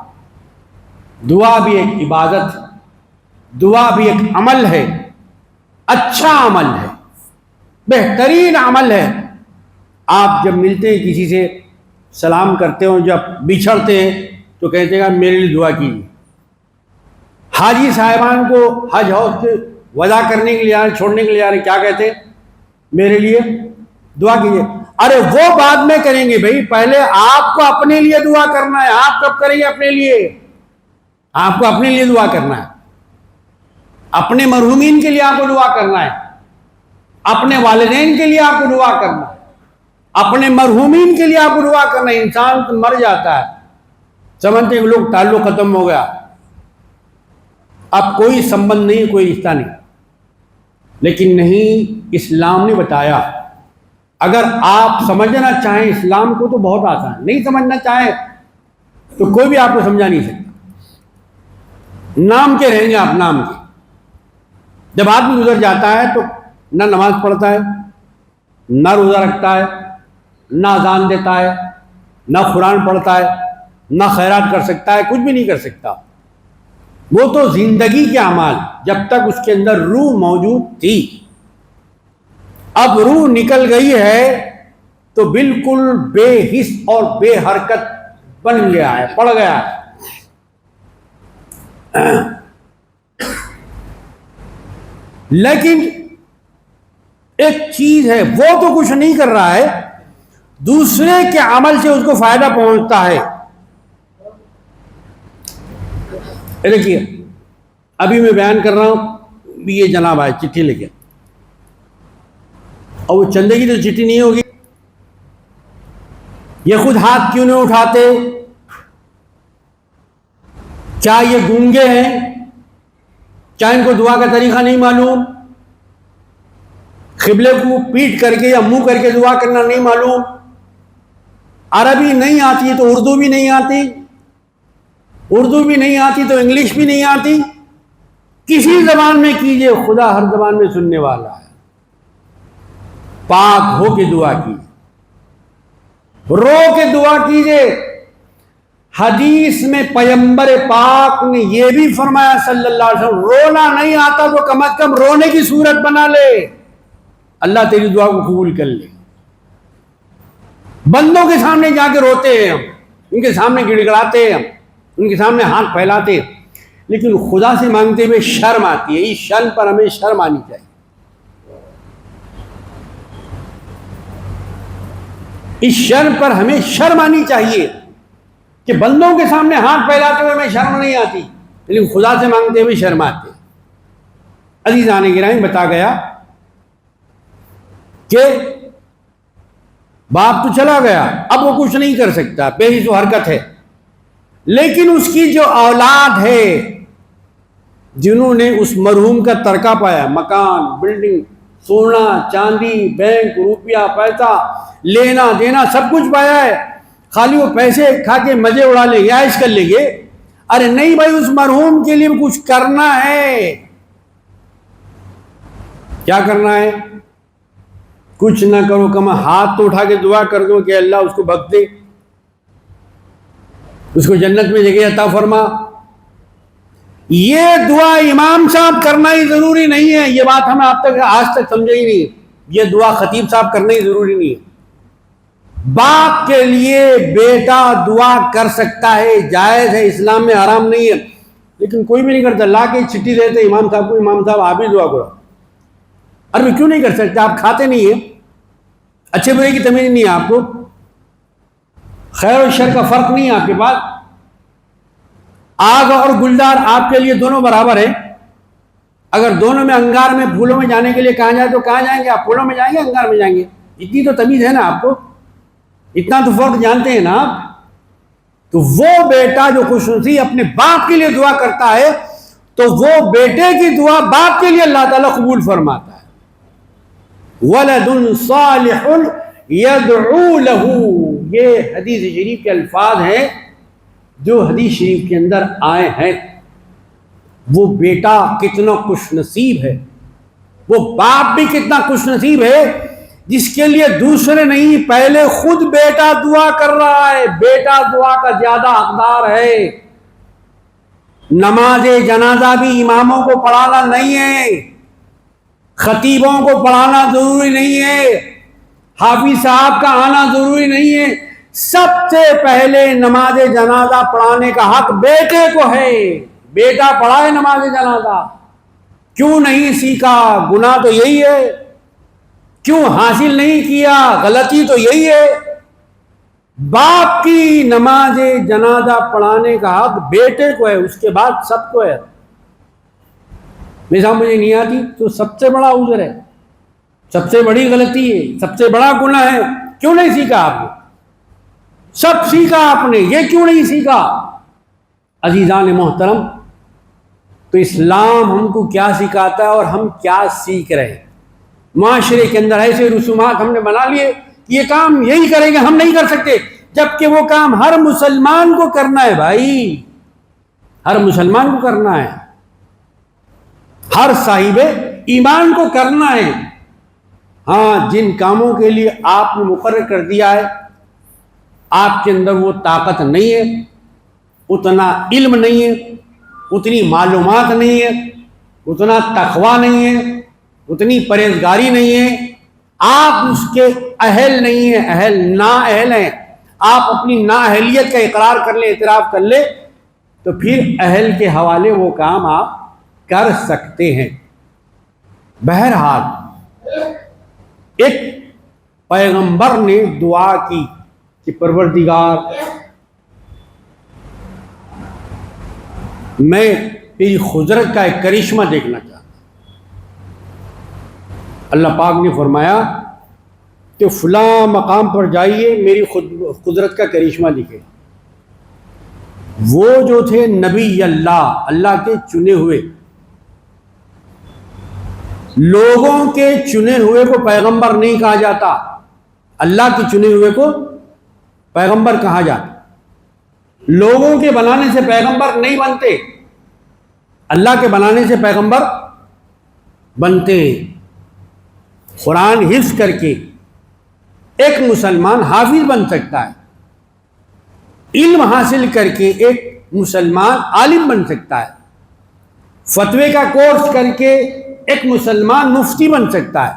دعا بھی ایک عبادت، دعا بھی ایک عمل ہے، اچھا عمل ہے، بہترین عمل ہے۔ آپ جب ملتے ہیں کسی سے، سلام کرتے ہو، جب بچھڑتے ہیں تو کہتے ہیں میرے لیے دعا کیجیے۔ حاجی صاحبان کو حج ہاؤس سے وضع کرنے کے لیے آ رہے، چھوڑنے کے لیے آ رہے، کیا کہتے ہیں؟ میرے لیے دعا کیجیے۔ ارے وہ بعد میں کریں گے بھائی، پہلے آپ کو اپنے لیے دعا کرنا ہے۔ آپ کب کریں گے اپنے لیے؟ آپ کو اپنے لیے دعا کرنا ہے، اپنے مرحومین کے لیے آپ کو دعا کرنا ہے، اپنے والدین کے لیے آپ کو دعا کرنا ہے، اپنے مرحومین کے لیے آپ کو دعا کرنا ہے۔ انسان تو مر جاتا ہے، سمجھتے ہیں لوگ تعلق ختم ہو گیا، اب کوئی سمبند نہیں، کوئی رشتہ نہیں، لیکن نہیں، اسلام نے بتایا۔ اگر آپ سمجھنا چاہیں اسلام کو تو بہت آسان، نہیں سمجھنا چاہیں تو کوئی بھی آپ کو سمجھا نہیں سکتا۔ نام کے رہیں گے آپ، نام کے۔ جب آدمی گزر جاتا ہے تو نہ نماز پڑھتا ہے، نہ روزہ رکھتا ہے، نہ اذان دیتا ہے، نہ قرآن پڑھتا ہے، نہ خیرات کر سکتا ہے، کچھ بھی نہیں کر سکتا۔ وہ تو زندگی کے اعمال، جب تک اس کے اندر روح موجود تھی۔ اب روح نکل گئی ہے تو بالکل بے حس اور بے حرکت بن گیا ہے، پڑ گیا ہے۔ لیکن ایک چیز ہے، وہ تو کچھ نہیں کر رہا ہے، دوسرے کے عمل سے اس کو فائدہ پہنچتا ہے۔ دیکھیے ابھی میں بیان کر رہا ہوں، یہ جناب آئے چٹھی لے کے، اور وہ چندے کی تو چٹھی نہیں ہوگی، یہ خود ہاتھ کیوں نہیں اٹھاتے؟ کیا یہ گونگے ہیں؟ کیا ان کو دعا کا طریقہ نہیں معلوم؟ قبلے کو پیٹ کر کے یا منہ کر کے دعا کرنا نہیں معلوم؟ عربی نہیں آتی تو اردو بھی نہیں آتی، اردو بھی نہیں آتی تو انگلش بھی نہیں آتی، کسی زبان میں کیجئے، خدا ہر زبان میں سننے والا ہے۔ پاک ہو کے دعا کیجئے، رو کے دعا کیجئے۔ حدیث میں پیغمبر پاک نے یہ بھی فرمایا صلی اللہ علیہ وسلم، رونا نہیں آتا تو کم از کم رونے کی صورت بنا لے، اللہ تیری دعا کو قبول کر لے۔ بندوں کے سامنے جا کے روتے ہیں ہم، ان کے سامنے گڑ گڑاتے ہیں ہم، ان کے سامنے ہاتھ پھیلاتے ہیں، لیکن خدا سے مانگتے ہوئے شرم آتی ہے۔ اس شرم پر ہمیں شرم آنی چاہیے، اس شرم پر ہمیں شرم آنی چاہیے کہ بندوں کے سامنے ہاتھ پھیلاتے ہوئے ہمیں شرم نہیں آتی، لیکن خدا سے مانگتے ہوئے شرم آتے۔ عزیزان گرامی، بتا گیا کہ باپ تو چلا گیا، اب وہ کچھ نہیں کر سکتا، بے حس و حرکت ہے، لیکن اس کی جو اولاد ہے جنہوں نے اس مرحوم کا ترکہ پایا، مکان، بلڈنگ، سونا چاندی، بینک، روپیہ پیسہ، لینا دینا سب کچھ پایا ہے، خالی وہ پیسے کھا کے مزے اڑا لیں گے، عائش کر لیں گے۔ ارے نہیں بھائی، اس مرحوم کے لیے کچھ کرنا ہے۔ کیا کرنا ہے؟ کچھ نہ کرو، کم ہاتھ تو اٹھا کے دعا کر دو کہ اللہ اس کو بخش دے، اس کو جنت میں جگہ عطا فرما۔ یہ دعا امام صاحب کرنا ہی ضروری نہیں ہے، یہ بات ہم آج تک سمجھے ہی نہیں۔ یہ دعا خطیب صاحب کرنا ہی ضروری نہیں ہے۔ باپ کے لیے بیٹا دعا کر سکتا ہے، جائز ہے، اسلام میں حرام نہیں ہے، لیکن کوئی بھی نہیں کرتا۔ لا کے چھٹی دیتے امام صاحب کو، امام صاحب آپ ہی دعا کرو۔ ارے کیوں نہیں کر سکتے؟ آپ کھاتے نہیں ہیں، اچھے برے کی تمیز نہیں ہے آپ کو، خیر و شر کا فرق نہیں ہے آپ کے پاس، آگ اور گلدار آپ کے لیے دونوں برابر ہیں۔ اگر دونوں میں انگار میں پھولوں میں جانے کے لیے کہا جائے تو کہاں جائیں گے آپ؟ پھولوں میں جائیں گے، انگار میں جائیں گے؟ اتنی تو تمیز ہے نا آپ کو، اتنا تو فرق جانتے ہیں نا آپ۔ تو وہ بیٹا جو خوش نصیب اپنے باپ کے لیے دعا کرتا ہے تو وہ بیٹے کی دعا باپ کے لیے اللہ تعالیٰ قبول فرماتا ہے۔ وَلَدٌ صَالِحٌ يَدْعُو لَهُ، یہ حدیث شریف کے الفاظ ہیں جو حدیث شریف کے اندر آئے ہیں۔ وہ بیٹا کتنا خوش نصیب ہے، وہ باپ بھی کتنا خوش نصیب ہے جس کے لیے دوسرے نہیں، پہلے خود بیٹا دعا کر رہا ہے. بیٹا دعا کا زیادہ حقدار ہے. نماز جنازہ بھی اماموں کو پڑھانا نہیں ہے، خطیبوں کو پڑھانا ضروری نہیں ہے، حافظ صاحب کا آنا ضروری نہیں ہے. سب سے پہلے نماز جنازہ پڑھانے کا حق بیٹے کو ہے. بیٹا پڑھائے نماز جنازہ. کیوں نہیں سیکھا؟ گناہ تو یہی ہے. کیوں حاصل نہیں کیا؟ غلطی تو یہی ہے. باپ کی نماز جنازہ پڑھانے کا حق بیٹے کو ہے، اس کے بعد سب کو ہے. مثال مجھے نہیں آتی تو سب سے بڑا عذر ہے، سب سے بڑی غلطی ہے، سب سے بڑا گناہ ہے. کیوں نہیں سیکھا آپ نے؟ سب سیکھا آپ نے، یہ کیوں نہیں سیکھا؟ عزیزان محترم، تو اسلام ہم کو کیا سکھاتا ہے اور ہم کیا سیکھ رہے ہیں؟ معاشرے کے اندر ایسے رسومات ہم نے بنا لیے کہ یہ کام یہی کریں گے، ہم نہیں کر سکتے، جبکہ وہ کام ہر مسلمان کو کرنا ہے. بھائی ہر مسلمان کو کرنا ہے، ہر صاحب ایمان کو کرنا ہے. ہاں، جن کاموں کے لیے آپ نے مقرر کر دیا ہے آپ کے اندر وہ طاقت نہیں ہے، اتنا علم نہیں ہے، اتنی معلومات نہیں ہے، اتنا تقویٰ نہیں ہے، اتنی پرہیزگاری نہیں ہے، آپ اس کے اہل نہیں ہیں، اہل نا اہل ہیں. آپ اپنی نا اہلیت کا اقرار کر لیں، اعتراف کر لیں، تو پھر اہل کے حوالے وہ کام آپ کر سکتے ہیں. بہرحال ایک پیغمبر نے دعا کی کہ پروردگار میں تیری قدرت کا ایک کرشمہ دیکھنا چاہتا ہوں. اللہ پاک نے فرمایا کہ فلاں مقام پر جائیے، میری قدرت کا کرشمہ دکھے. وہ جو تھے نبی اللہ کے چنے ہوئے، لوگوں کے چنے ہوئے کو پیغمبر نہیں کہا جاتا، اللہ کے چنے ہوئے کو پیغمبر کہا جاتا. لوگوں کے بنانے سے پیغمبر نہیں بنتے، اللہ کے بنانے سے پیغمبر بنتے ہیں. قرآن حفظ کر کے ایک مسلمان حافظ بن سکتا ہے، علم حاصل کر کے ایک مسلمان عالم بن سکتا ہے، فتوے کا کورس کر کے ایک مسلمان مفتی بن سکتا ہے،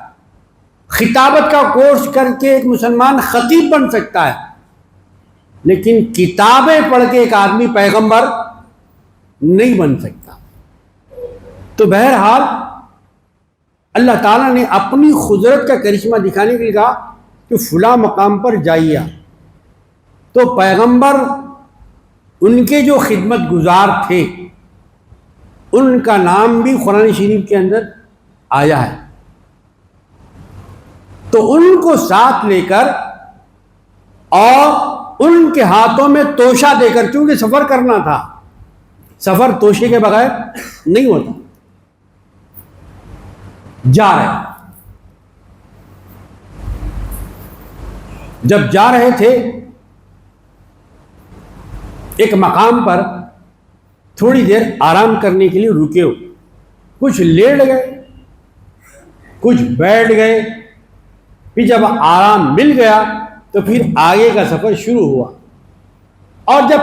خطابت کا کورس کر کے ایک مسلمان خطیب بن سکتا ہے. لیکن کتابیں پڑھ کے ایک آدمی پیغمبر نہیں بن سکتا. تو بہرحال اللہ تعالیٰ نے اپنی قدرت کا کرشمہ دکھانے کے لیے کہا کہ فلاں مقام پر جائیے. تو پیغمبر ان کے جو خدمت گزار تھے ان کا نام بھی قرآن شریف کے اندر آیا ہے. تو ان کو ساتھ لے کر اور ان کے ہاتھوں میں توشہ دے کر، کیونکہ سفر کرنا تھا، سفر توشے کے بغیر نہیں ہوتا، جا رہے. جب جا رہے تھے ایک مقام پر تھوڑی دیر آرام کرنے کے لیے رکے ہو، کچھ لیٹ گئے، کچھ بیٹھ گئے. پھر جب آرام مل گیا تو پھر آگے کا سفر شروع ہوا. اور جب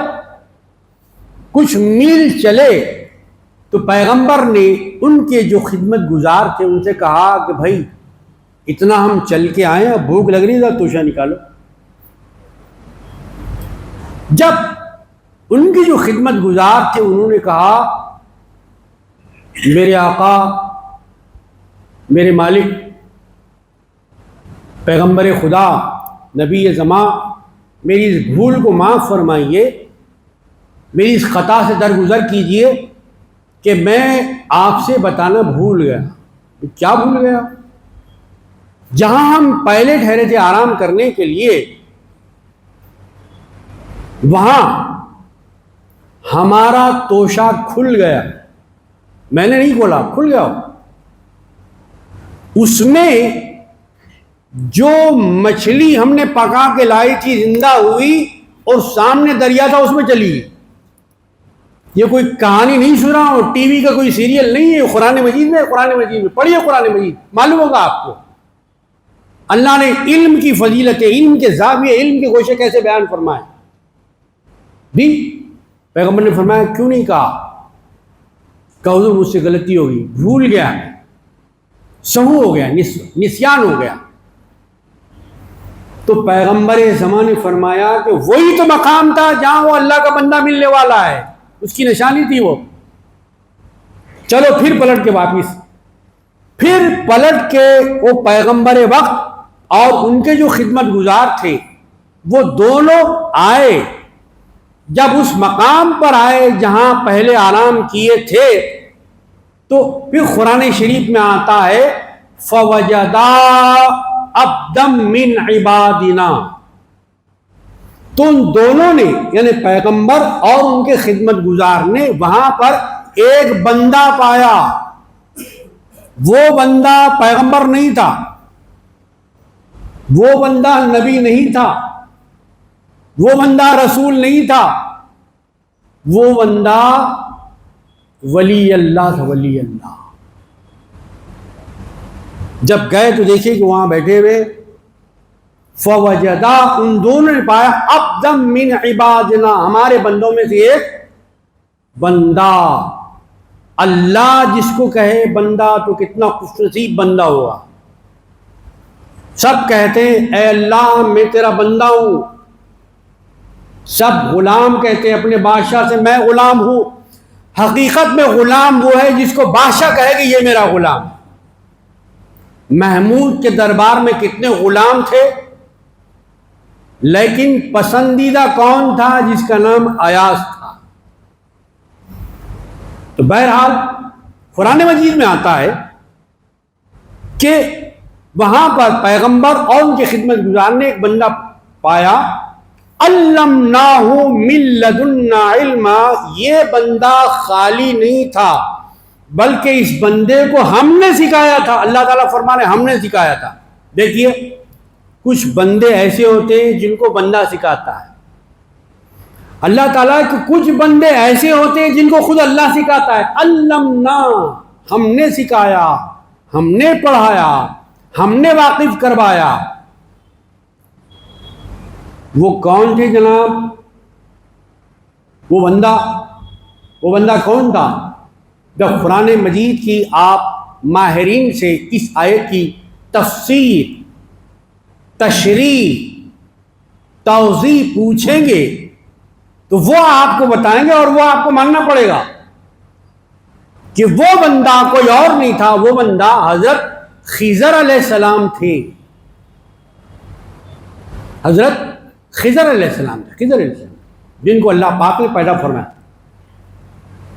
کچھ میل چلے تو پیغمبر نے ان کے جو خدمت گزار تھے ان سے کہا کہ بھائی اتنا ہم چل کے آئے ہیں، بھوک لگ رہی ہے، توشہ نکالو. جب ان کی جو خدمت گزار تھے انہوں نے کہا میرے آقا، میرے مالک، پیغمبر خدا، نبی زماں، میری اس بھول کو معاف فرمائیے، میری اس خطا سے درگزر کیجئے کہ میں آپ سے بتانا بھول گیا. کیا بھول گیا؟ جہاں ہم پہلے ٹھہرے تھے آرام کرنے کے لیے، وہاں ہمارا توشہ کھل گیا. میں نے نہیں کھولا، کھل گیا. اس میں جو مچھلی ہم نے پکا کے لائی تھی زندہ ہوئی اور سامنے دریا تھا اس میں چلی گئی. یہ کوئی کہانی نہیں سنا ہو، ٹی وی کا کوئی سیریل نہیں ہے، قرآن مجید میں، قرآن مجید میں پڑھیے قرآن مجید، معلوم ہوگا آپ کو اللہ نے علم کی فضیلت، علم کے زاویے، علم کے گوشے کیسے بیان فرمائے۔ بھی پیغمبر نے فرمایا کیوں نہیں کہا کہ حضور مجھ سے غلطی ہوگی، بھول گیا، سہو ہو گیا، نسیان ہو گیا۔ تو پیغمبر زمان نے فرمایا کہ وہی تو مقام تھا جہاں وہ اللہ کا بندہ ملنے والا ہے، اس کی نشانی تھی وہ۔ چلو پھر پلٹ کے واپس، پھر پلٹ کے وہ پیغمبر وقت اور ان کے جو خدمت گزار تھے وہ دونوں آئے، جب اس مقام پر آئے جہاں پہلے آرام کیے تھے تو پھر قرآن شریف میں آتا ہے فَوَجَدَا عَبْدًا مِّنْ عِبَادِنَا، تو ان دونوں نے یعنی پیغمبر اور ان کے خدمت گزار نے وہاں پر ایک بندہ پایا۔ وہ بندہ پیغمبر نہیں تھا، وہ بندہ نبی نہیں تھا، وہ بندہ رسول نہیں تھا، وہ بندہ ولی اللہ تھا، ولی اللہ۔ جب گئے تو دیکھیے کہ وہاں بیٹھے ہوئے فوجدا، ان دونوں نے پایا عبدا من عبادنا، ہمارے بندوں میں سے ایک بندہ۔ اللہ جس کو کہے بندہ تو کتنا خوش نصیب بندہ ہوا۔ سب کہتے ہیں اے اللہ میں تیرا بندہ ہوں، سب غلام کہتے ہیں اپنے بادشاہ سے میں غلام ہوں۔ حقیقت میں غلام وہ ہے جس کو بادشاہ کہے کہ یہ میرا غلام ہے۔ محمود کے دربار میں کتنے غلام تھے، لیکن پسندیدہ کون تھا؟ جس کا نام ایاز تھا۔ تو بہرحال قرآن مجید میں آتا ہے کہ وہاں پر پیغمبر اور ان کے خدمت گزار نے ایک بندہ پایا، علمناہ من لدنا علما، یہ بندہ خالی نہیں تھا بلکہ اس بندے کو ہم نے سکھایا تھا۔ اللہ تعالیٰ فرمانے ہم نے سکھایا تھا۔ دیکھیے کچھ بندے ایسے ہوتے ہیں جن کو بندہ سکھاتا ہے، اللہ تعالیٰ کے کچھ بندے ایسے ہوتے ہیں جن کو خود اللہ سکھاتا ہے۔ علمنا، ہم نے سکھایا، ہم نے پڑھایا، ہم نے واقف کروایا۔ وہ کون تھے جناب؟ وہ بندہ کون تھا؟ جب قرآن مجید کی آپ ماہرین سے اس آیت کی تفسیر، تشریح، توضیح پوچھیں گے تو وہ آپ کو بتائیں گے اور وہ آپ کو ماننا پڑے گا کہ وہ بندہ کوئی اور نہیں تھا، وہ بندہ حضرت خضر علیہ السلام تھے۔ حضرت خضر علیہ السلام تھے، خضر علیہ السلام جن کو اللہ پاک نے پیدا فرمایا۔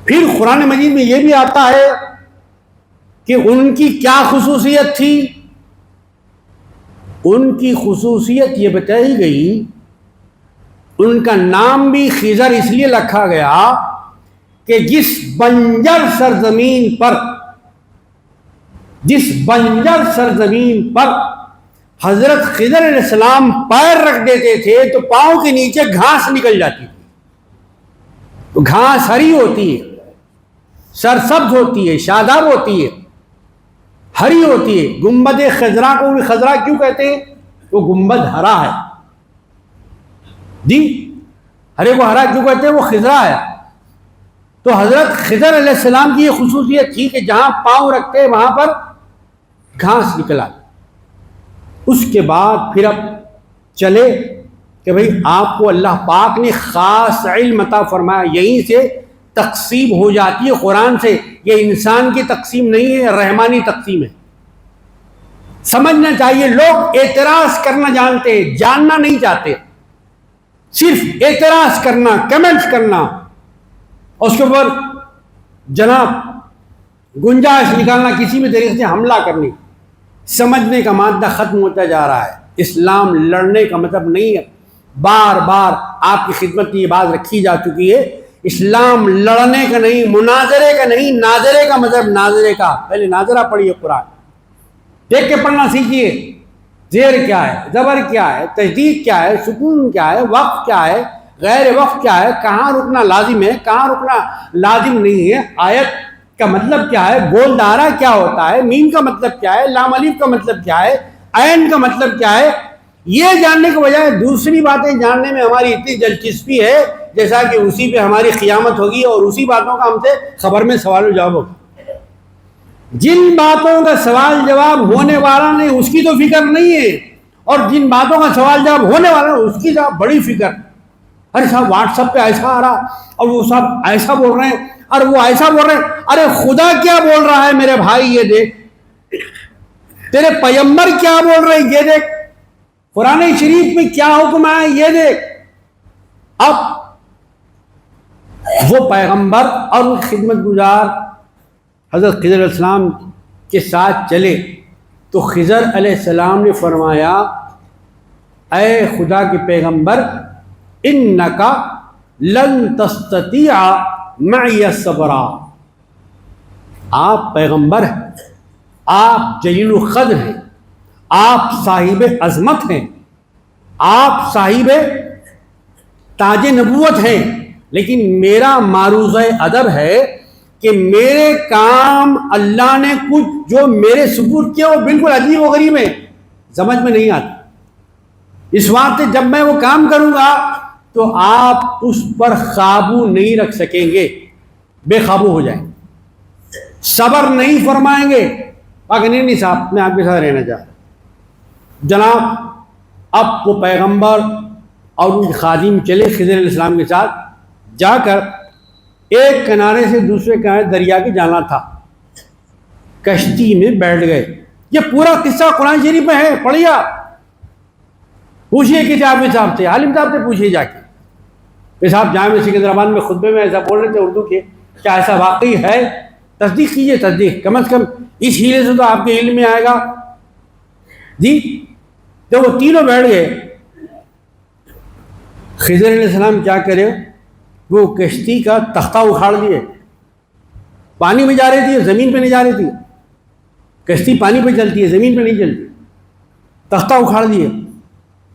پھر قرآن مجید میں یہ بھی آتا ہے کہ ان کی کیا خصوصیت تھی۔ ان کی خصوصیت یہ بتائی گئی، ان کا نام بھی خضر اس لیے رکھا گیا کہ جس بنجر سرزمین پر حضرت خضر علیہ السلام پیر رکھ دیتے تھے تو پاؤں کے نیچے گھاس نکل جاتی تھی۔ تو گھاس ہری ہوتی ہے، سرسبز ہوتی ہے، شاداب ہوتی ہے، ہری ہوتی ہے۔ گنبد خضرا کو بھی خضرا کیوں کہتے ہیں؟ وہ گنبد ہرا ہے جی، ہرے کو ہرا کیوں کہتے ہیں؟ وہ خضرا ہے۔ تو حضرت خضر علیہ السلام کی یہ خصوصیت تھی کہ جہاں پاؤں رکھتے وہاں پر گھاس نکلا۔ اس کے بعد پھر اب چلے کہ بھئی آپ کو اللہ پاک نے خاص علم عطا فرمایا، یہیں سے تقسیم ہو جاتی ہے قرآن سے۔ یہ انسان کی تقسیم نہیں ہے، رحمانی تقسیم ہے۔ سمجھنا چاہیے، لوگ اعتراض کرنا جانتے ہیں، جاننا نہیں چاہتے، صرف اعتراض کرنا، کمنٹس کرنا، اور اس کے اوپر جناب گنجائش نکالنا، کسی بھی طریقے سے حملہ کرنی۔ سمجھنے کا مادہ ختم ہوتا جا رہا ہے۔ اسلام لڑنے کا مطلب نہیں ہے، بار بار آپ کی خدمت میں یہ بات رکھی جا چکی ہے، اسلام لڑنے کا نہیں، مناظرے کا نہیں، ناظرے کا مطلب ناظرے کا۔ پہلے ناظرہ پڑھیے قرآن، دیکھ کے پڑھنا سیکھیے، زیر کیا ہے، زبر کیا ہے، تجدید کیا ہے، سکون کیا ہے، وقف کیا ہے، غیر وقف کیا ہے, کہاں رکنا لازم ہے, کہاں رکنا لازم نہیں ہے, آیت کا مطلب کیا ہے, گول دائرہ کیا ہوتا ہے, میم کا مطلب کیا ہے, لام الف کا مطلب کیا ہے, عین کا مطلب کیا ہے, یہ جاننے کے بجائے دوسری باتیں جاننے میں ہماری اتنی دلچسپی ہے جیسا کہ اسی پہ ہماری قیامت ہوگی اور اسی باتوں کا ہم سے خبر میں سوال و جواب ہوگا. جن باتوں کا سوال جواب ہونے والا نہیں اس کی تو فکر نہیں ہے, اور جن باتوں کا سوال جواب ہونے والا ہے اس کی بڑی فکر. ارے صاحب واٹس ایپ پہ ایسا آ رہا, اور وہ صاحب ایسا بول رہے ہیں, اور وہ ایسا بول رہے ہیں, ارے خدا کیا بول رہا ہے میرے بھائی یہ دیکھ, تیرے پیغمبر کیا بول رہے ہیں یہ دیکھ, قرآن شریف میں کیا حکم ہے یہ دیکھ. اب وہ پیغمبر اور وہ خدمت گزار حضرت خضر علیہ السلام کے ساتھ چلے تو خضر علیہ السلام نے فرمایا, اے خدا کے پیغمبر, انکا لن تستطیع معی صبرا, آپ پیغمبر ہیں, آپ جلیل القدر ہیں, آپ صاحب عظمت ہیں, آپ صاحب تاج نبوت ہیں, لیکن میرا معروض ادب ہے کہ میرے کام اللہ نے کچھ جو میرے ثبوت کیا وہ بالکل عجیب و غریب ہے, سمجھ میں نہیں آتا. اس واسطے جب میں وہ کام کروں گا تو آپ اس پر قابو نہیں رکھ سکیں گے, بے قابو ہو جائیں, صبر نہیں فرمائیں گے. نہیں صاحب میں آپ کے ساتھ رہنا چاہ رہا ہوں. جناب اب وہ پیغمبر اور ان خادم چلے خضر علیہ السلام کے ساتھ, جا کر ایک کنارے سے دوسرے کنارے دریا کے جانا تھا, کشتی میں بیٹھ گئے. یہ پورا قصہ قرآن شریف میں ہے, پڑھیے آپ, پوچھیے کتاب صاحب سے, عالم صاحب سے پوچھیے جا کے کہ صاحب جامعہ سکندرآباد میں خطبے میں ایسا بول رہے تھے اردو کے, کیا ایسا واقعی ہے؟ تصدیق کیجیے, تصدیق کم از کم اس ہیلے سے تو آپ کے علم میں آئے گا. جی تو وہ تینوں بیٹھ گئے. خضر علیہ السلام کیا کرے, وہ کشتی کا تختہ اکھاڑ دیے. پانی میں جا رہی تھی, زمین پہ نہیں جا رہی تھی, کشتی پانی پہ چلتی ہے زمین پہ نہیں چلتی. تختہ اکھاڑ دیے.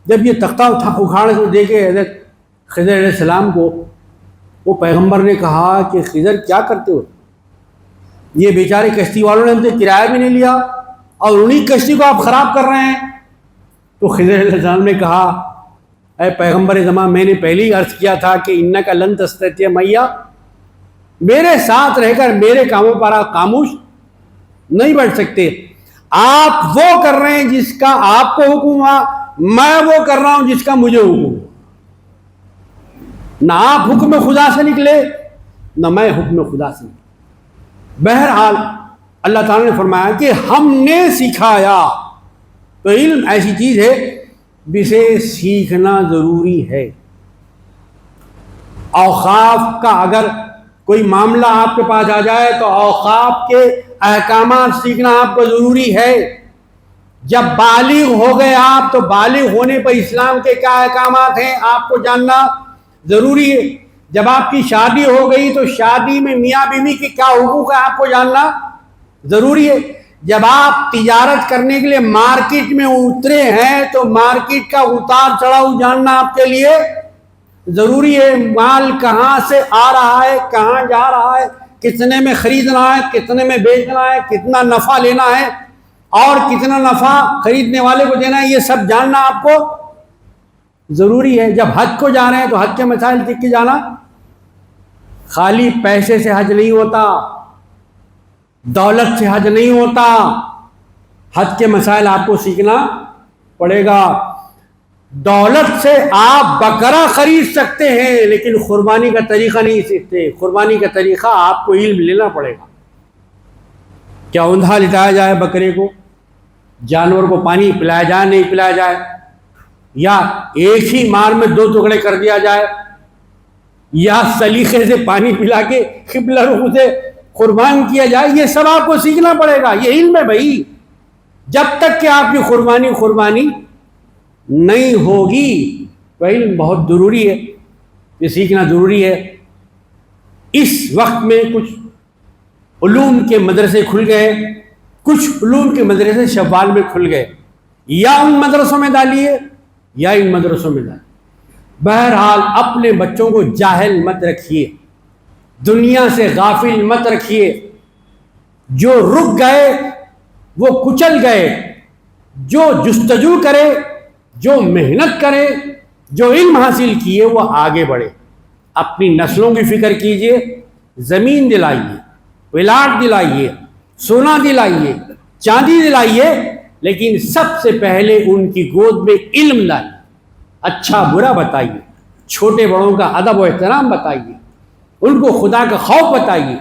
جب یہ تختہ اکھاڑ کے دیکھے حضرت خضر علیہ السلام کو, وہ پیغمبر نے کہا کہ خضر کیا کرتے ہو, یہ بیچارے کشتی والوں نے ہم سے کرایہ بھی نہیں لیا اور انہی کشتی کو آپ خراب کر رہے ہیں. تو خضر علیہ السلام نے کہا, اے پیغمبر زمان, میں نے پہلے ہی عرض کیا تھا کہ انکا لن تستطیع معی, میرے ساتھ رہ کر میرے کاموں پر آپ خاموش نہیں بیٹھ سکتے. آپ وہ کر رہے ہیں جس کا آپ کو حکم ہوا, میں وہ کر رہا ہوں جس کا مجھے حکم ہوا. نہ آپ حکم خدا سے نکلے نہ میں حکم خدا سے نکلے. بہرحال اللہ تعالیٰ نے فرمایا کہ ہم نے سکھایا. تو علم ایسی چیز ہے جسے سیکھنا ضروری ہے. اوقاف کا اگر کوئی معاملہ آپ کے پاس آ جائے تو اوقاف کے احکامات سیکھنا آپ کو ضروری ہے. جب بالغ ہو گئے آپ تو بالغ ہونے پر اسلام کے کیا احکامات ہیں آپ کو جاننا ضروری ہے. جب آپ کی شادی ہو گئی تو شادی میں میاں بیوی کے کیا حقوق ہے آپ کو جاننا ضروری ہے. جب آپ تجارت کرنے کے لیے مارکیٹ میں اترے ہیں تو مارکیٹ کا اتار چڑھاؤ جاننا آپ کے لیے ضروری ہے. مال کہاں سے آ رہا ہے, کہاں جا رہا ہے, کتنے میں خریدنا ہے, کتنے میں بیچنا ہے, کتنا نفع لینا ہے اور کتنا نفع خریدنے والے کو دینا ہے, یہ سب جاننا آپ کو ضروری ہے. جب حج کو جا رہے ہیں تو حج کے مسائل سیکھ کے جانا. خالی پیسے سے حج نہیں ہوتا, دولت سے حج نہیں ہوتا, حج کے مسائل آپ کو سیکھنا پڑے گا. دولت سے آپ بکرا خرید سکتے ہیں لیکن قربانی کا طریقہ نہیں سیکھتے. قربانی کا طریقہ آپ کو علم لینا پڑے گا. کیا اندھا لٹایا جائے بکرے کو, جانور کو پانی پلایا جائے نہیں پلایا جائے, یا ایک ہی مار میں 2 ٹکڑے کر دیا جائے, یا سلیقے سے پانی پلا کے قبلہ رخ سے قربان کیا جائے, یہ سب آپ کو سیکھنا پڑے گا. یہ علم ہے بھائی. جب تک کہ آپ کی قربانی نہیں ہوگی تو علم بہت ضروری ہے, یہ سیکھنا ضروری ہے. اس وقت میں کچھ علوم کے مدرسے کھل گئے, کچھ علوم کے مدرسے شوال میں کھل گئے. یا ان مدرسوں میں ڈالیے یا ان مدرسوں میں ڈالیے. بہرحال اپنے بچوں کو جاہل مت رکھیے، دنیا سے غافل مت رکھیے۔ جو رک گئے وہ کچل گئے، جو جستجو کرے، جو محنت کرے، جو علم حاصل کیے وہ آگے بڑھے۔ اپنی نسلوں کی فکر کیجئے، زمین دلائیے، پلاٹ دلائیے، سونا دلائیے، چاندی دلائیے، لیکن سب سے پہلے ان کی گود میں علم لائیے، اچھا برا بتائیے، چھوٹے بڑوں کا ادب و احترام بتائیے، ان کو خدا کا خوف بتائیے،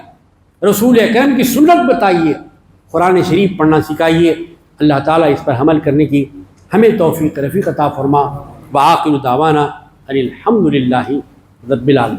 رسول اکرم کی سنت بتائیے، قرآن شریف پڑھنا سکھائیے۔ اللہ تعالیٰ اس پر عمل کرنے کی ہمیں توفیق رفیق عطا فرما۔ وآخر دعوانا ان الحمد للہ رب العالمین۔